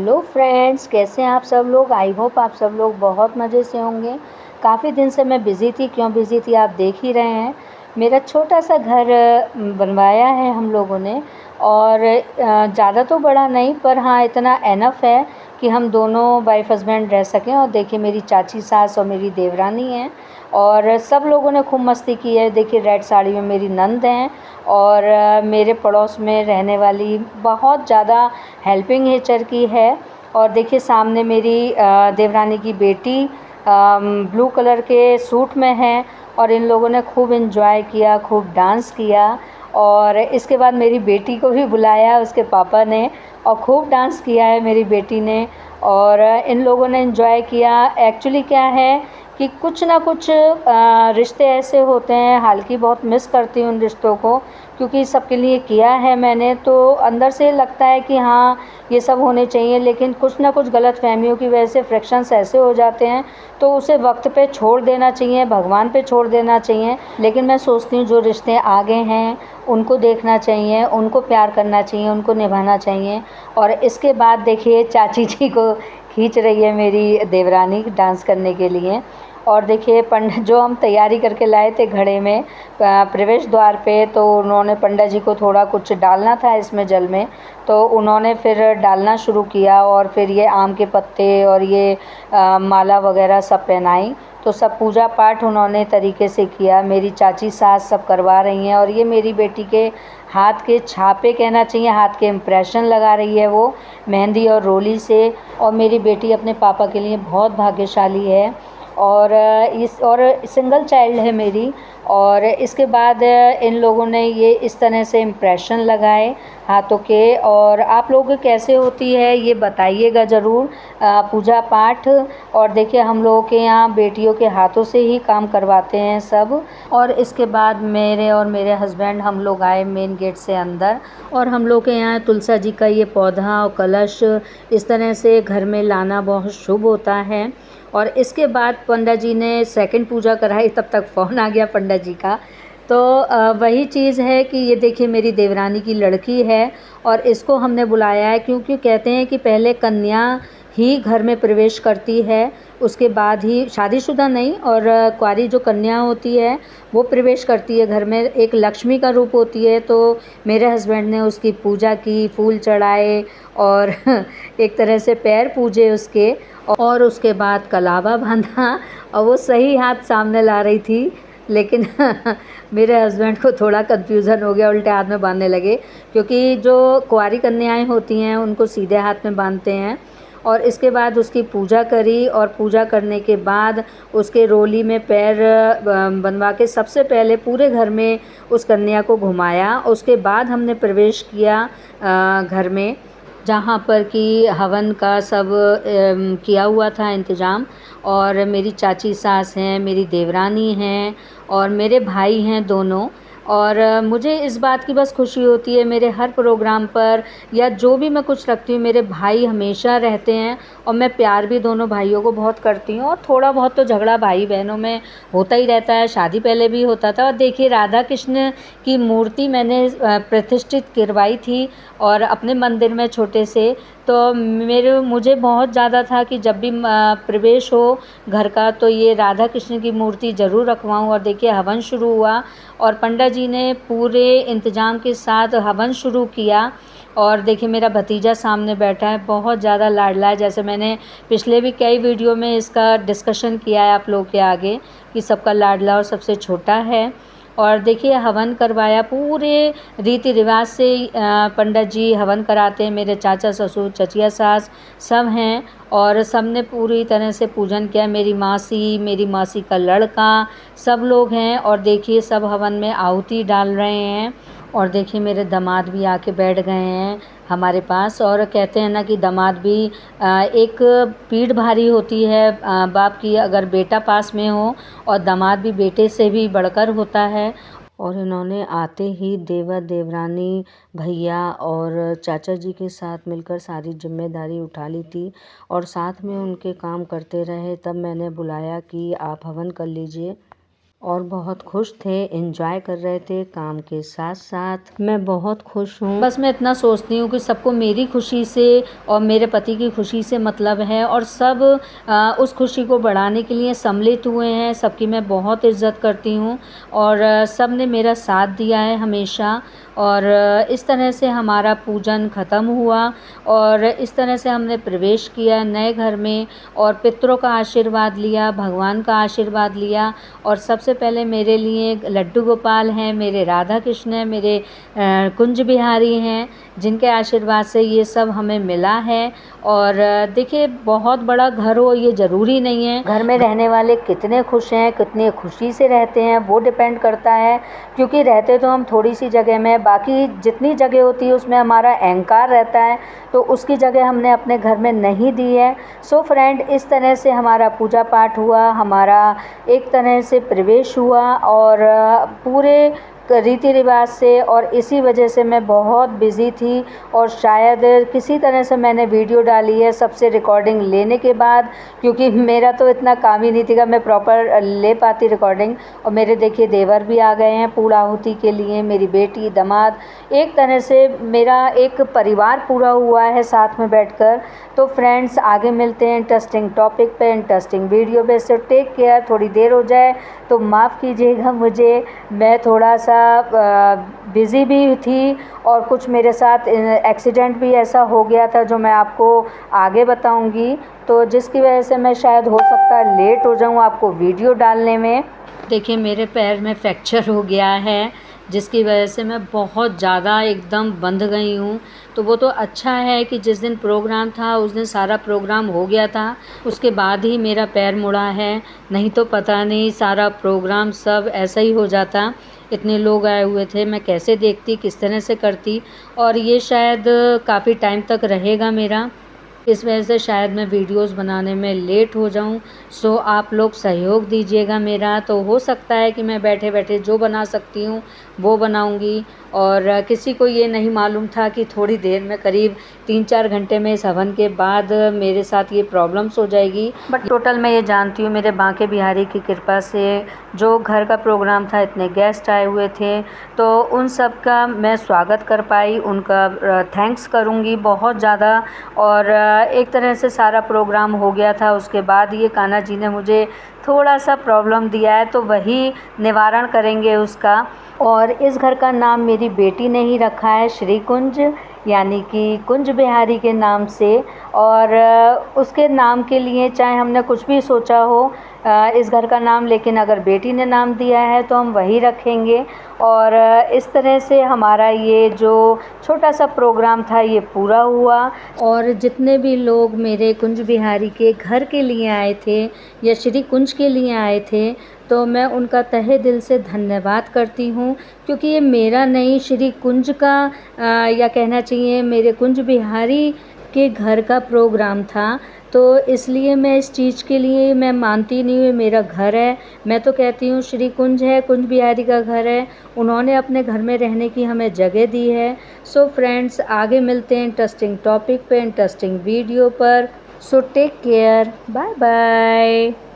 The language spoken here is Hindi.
हेलो फ्रेंड्स, कैसे हैं आप सब लोग। आई होप आप सब लोग बहुत मज़े से होंगे। काफ़ी दिन से मैं बिज़ी थी, क्यों बिज़ी थी आप देख ही रहे हैं। मेरा छोटा सा घर बनवाया है हम लोगों ने, और ज़्यादा तो बड़ा नहीं, पर हाँ इतना एनफ है कि हम दोनों वाइफ हस्बैंड रह सकें। और देखिए मेरी चाची सास और मेरी देवरानी हैं, और सब लोगों ने खूब मस्ती की है। देखिए रेड साड़ी में मेरी नंद हैं, और मेरे पड़ोस में रहने वाली बहुत ज़्यादा हेल्पिंग नेचर की है। और देखिए सामने मेरी देवरानी की बेटी ब्लू कलर के सूट में है, और इन लोगों ने खूब इन्जॉय किया, खूब डांस किया। और इसके बाद मेरी बेटी को भी बुलाया उसके पापा ने, और खूब डांस किया है मेरी बेटी ने। और इन लोगों ने इन्जॉय किया। एक्चुअली क्या है कि कुछ ना कुछ रिश्ते ऐसे होते हैं, हालांकि बहुत मिस करती हूँ उन रिश्तों को, क्योंकि सबके लिए किया है मैंने, तो अंदर से लगता है कि हाँ ये सब होने चाहिए। लेकिन कुछ ना कुछ गलत फहमियों की वजह से फ्रिक्शंस ऐसे हो जाते हैं, तो उसे वक्त पे छोड़ देना चाहिए, भगवान पे छोड़ देना चाहिए। लेकिन मैं सोचती हूँ जो रिश्ते आगे हैं उनको देखना चाहिए, उनको प्यार करना चाहिए, उनको निभाना चाहिए। और इसके बाद देखिए चाची जी को खींच रही है मेरी देवरानी डांस करने के लिए। और देखिए पंडित जो हम तैयारी करके लाए थे घड़े में प्रवेश द्वार पे, तो उन्होंने पंडित जी को थोड़ा कुछ डालना था इसमें जल में, तो उन्होंने फिर डालना शुरू किया। और फिर ये आम के पत्ते और ये माला वगैरह सब पहनाई, तो सब पूजा पाठ उन्होंने तरीके से किया। मेरी चाची सास सब करवा रही हैं, और ये मेरी बेटी के हाथ के छापे कहना चाहिए, हाथ के इम्प्रेशन लगा रही है वो मेहंदी और रोली से। और मेरी बेटी अपने पापा के लिए बहुत भाग्यशाली है। और सिंगल चाइल्ड है मेरी। और इसके बाद इन लोगों ने ये इस तरह से इम्प्रेशन लगाए हाथों के। और आप लोगों की कैसे होती है ये बताइएगा ज़रूर पूजा पाठ। और देखिए हम लोगों के यहाँ बेटियों के हाथों से ही काम करवाते हैं सब। और इसके बाद मेरे और मेरे हस्बैंड हम लोग आए मेन गेट से अंदर, और हम लोग के यहाँ तुलसा जी का ये पौधा और कलश इस तरह से घर में लाना बहुत शुभ होता है। और इसके बाद पंडित जी ने सेकंड पूजा कराई, तब तक फ़ोन आ गया पंडित जी का। तो वही चीज़ है कि ये देखिए मेरी देवरानी की लड़की है, और इसको हमने बुलाया है क्योंकि कहते हैं कि पहले कन्या ही घर में प्रवेश करती है, उसके बाद ही शादीशुदा नहीं, और कुंवारी जो कन्या होती है वो प्रवेश करती है घर में, एक लक्ष्मी का रूप होती है। तो मेरे हस्बैंड ने उसकी पूजा की, फूल चढ़ाए, और एक तरह से पैर पूजे उसके। और उसके बाद कलावा बांधा, और वो सही हाथ सामने ला रही थी, लेकिन मेरे हस्बैंड को थोड़ा कन्फ्यूज़न हो गया, उल्टे हाथ में बांधने लगे, क्योंकि जो कुंवारी कन्याएं होती हैं उनको सीधे हाथ में बांधते हैं। और इसके बाद उसकी पूजा करी, और पूजा करने के बाद उसके रोली में पैर बनवा के सबसे पहले पूरे घर में उस कन्या को घुमाया। उसके बाद हमने प्रवेश किया घर में, जहाँ पर कि हवन का सब किया हुआ था इंतज़ाम। और मेरी चाची सास हैं, मेरी देवरानी हैं, और मेरे भाई हैं दोनों। और मुझे इस बात की बस खुशी होती है, मेरे हर प्रोग्राम पर या जो भी मैं कुछ रखती हूँ मेरे भाई हमेशा रहते हैं। और मैं प्यार भी दोनों भाइयों को बहुत करती हूँ, और थोड़ा बहुत तो झगड़ा भाई बहनों में होता ही रहता है, शादी पहले भी होता था। और देखिए राधा कृष्ण की मूर्ति मैंने प्रतिष्ठित करवाई थी, और अपने मंदिर में छोटे से। तो मुझे बहुत ज़्यादा था कि जब भी प्रवेश हो घर का, तो ये राधा कृष्ण की मूर्ति ज़रूर रखवाऊँ। और देखिए हवन शुरू हुआ, और पंडित जी ने पूरे इंतज़ाम के साथ हवन शुरू किया। और देखिए मेरा भतीजा सामने बैठा है, बहुत ज़्यादा लाडला है, जैसे मैंने पिछले भी कई वीडियो में इसका डिस्कशन किया है आप लोग के आगे, कि सबका लाडला और सबसे छोटा है। और देखिए हवन करवाया पूरे रीति रिवाज से। पंडित जी हवन कराते हैं, मेरे चाचा ससुर चचिया सास सब हैं, और सब ने पूरी तरह से पूजन किया। मेरी मासी का लड़का सब लोग हैं, और देखिए सब हवन में आहुति डाल रहे हैं। और देखिए मेरे दामाद भी आके बैठ गए हैं हमारे पास। और कहते हैं ना कि दामाद भी एक पीठ भारी होती है बाप की, अगर बेटा पास में हो, और दामाद भी बेटे से भी बढ़कर होता है। और इन्होंने आते ही देवर देवरानी भैया और चाचा जी के साथ मिलकर सारी जिम्मेदारी उठा ली थी, और साथ में उनके काम करते रहे। तब मैंने बुलाया कि आप हवन कर लीजिए। और बहुत खुश थे, एंजॉय कर रहे थे काम के साथ साथ। मैं बहुत खुश हूँ। बस मैं इतना सोचती हूँ कि सबको मेरी खुशी से और मेरे पति की खुशी से मतलब है, और सब उस खुशी को बढ़ाने के लिए सम्मिलित हुए हैं। सबकी मैं बहुत इज़्ज़त करती हूँ और सब ने मेरा साथ दिया है हमेशा। और इस तरह से हमारा पूजन ख़त्म हुआ और इस तरह से हमने प्रवेश किया नए घर में और पितरों का आशीर्वाद लिया, भगवान का आशीर्वाद लिया। और सबसे पहले मेरे लिए लड्डू गोपाल हैं, मेरे राधा कृष्ण हैं, मेरे कुंज बिहारी हैं, जिनके आशीर्वाद से ये सब हमें मिला है। और देखिए, बहुत बड़ा घर हो ये ज़रूरी नहीं है, घर में रहने वाले कितने खुश हैं, कितनी खुशी से रहते हैं, वो डिपेंड करता है। क्योंकि रहते तो हम थोड़ी सी जगह में, बाकी जितनी जगह होती है उसमें हमारा अहंकार रहता है, तो उसकी जगह हमने अपने घर में नहीं दी है। सो फ्रेंड, इस तरह से हमारा पूजा पाठ हुआ, हमारा एक तरह से प्रवेश हुआ और पूरे रीति रिवाज से। और इसी वजह से मैं बहुत बिज़ी थी और शायद किसी तरह से मैंने वीडियो डाली है सबसे रिकॉर्डिंग लेने के बाद, क्योंकि मेरा तो इतना काम ही नहीं था कि मैं प्रॉपर ले पाती रिकॉर्डिंग। और मेरे देखिए देवर भी आ गए हैं पूर्णाहुति के लिए, मेरी बेटी, दामाद, एक तरह से मेरा एक परिवार पूरा हुआ है साथ में बैठकर। तो फ्रेंड्स, आगे मिलते हैं इंटरेस्टिंग टॉपिक पे, इंटरेस्टिंग वीडियो पे। So take care. थोड़ी देर हो जाए तो माफ़ कीजिएगा मुझे, मैं थोड़ा सा बिज़ी भी थी और कुछ मेरे साथ एक्सीडेंट भी ऐसा हो गया था जो मैं आपको आगे बताऊंगी, तो जिसकी वजह से मैं शायद हो सकता है लेट हो जाऊं आपको वीडियो डालने में। देखिए, मेरे पैर में फ्रैक्चर हो गया है, जिसकी वजह से मैं बहुत ज़्यादा एकदम बंध गई हूँ। तो वो तो अच्छा है कि जिस दिन प्रोग्राम था उस दिन सारा प्रोग्राम हो गया था, उसके बाद ही मेरा पैर मुड़ा है, नहीं तो पता नहीं सारा प्रोग्राम सब ऐसा ही हो जाता। इतने लोग आए हुए थे, मैं कैसे देखती, किस तरह से करती। और ये शायद काफ़ी टाइम तक रहेगा मेरा, इस वजह से शायद मैं वीडियोस बनाने में लेट हो जाऊं। सो आप लोग सहयोग दीजिएगा मेरा, तो हो सकता है कि मैं बैठे बैठे जो बना सकती हूँ वो बनाऊंगी। और किसी को ये नहीं मालूम था कि थोड़ी देर में, करीब 3-4 घंटे में इस हवन के बाद मेरे साथ ये प्रॉब्लम्स हो जाएगी। बट टोटल मैं ये जानती हूँ मेरे बांके बिहारी की कृपा से जो घर का प्रोग्राम था, इतने गेस्ट आए हुए थे, तो उन सब का मैं स्वागत कर पाई, उनका थैंक्स करूँगी बहुत ज़्यादा। और एक तरह से सारा प्रोग्राम हो गया था। उसके बाद ये कान्हा जी ने मुझे थोड़ा सा प्रॉब्लम दिया है, तो वही निवारण करेंगे उसका। और इस घर का नाम मेरी बेटी ने ही रखा है, श्री कुंज, यानी कि कुंज बिहारी के नाम से। और उसके नाम के लिए चाहे हमने कुछ भी सोचा हो इस घर का नाम, लेकिन अगर बेटी ने नाम दिया है तो हम वही रखेंगे। और इस तरह से हमारा ये जो छोटा सा प्रोग्राम था ये पूरा हुआ। और जितने भी लोग मेरे कुंज बिहारी के घर के लिए आए थे या श्री कुंज के लिए आए थे, तो मैं उनका तहे दिल से धन्यवाद करती हूँ, क्योंकि ये मेरा नहीं, श्री कुंज का या कहना चाहिए मेरे कुंज बिहारी के घर का प्रोग्राम था। तो इसलिए मैं इस चीज़ के लिए मैं मानती नहीं हूँ मेरा घर है, मैं तो कहती हूँ श्री कुंज है, कुंज बिहारी का घर है, उन्होंने अपने घर में रहने की हमें जगह दी है। सो फ्रेंड्स, आगे मिलते हैं इंटरेस्टिंग टॉपिक पे, इंटरेस्टिंग वीडियो पर। So take care, bye bye.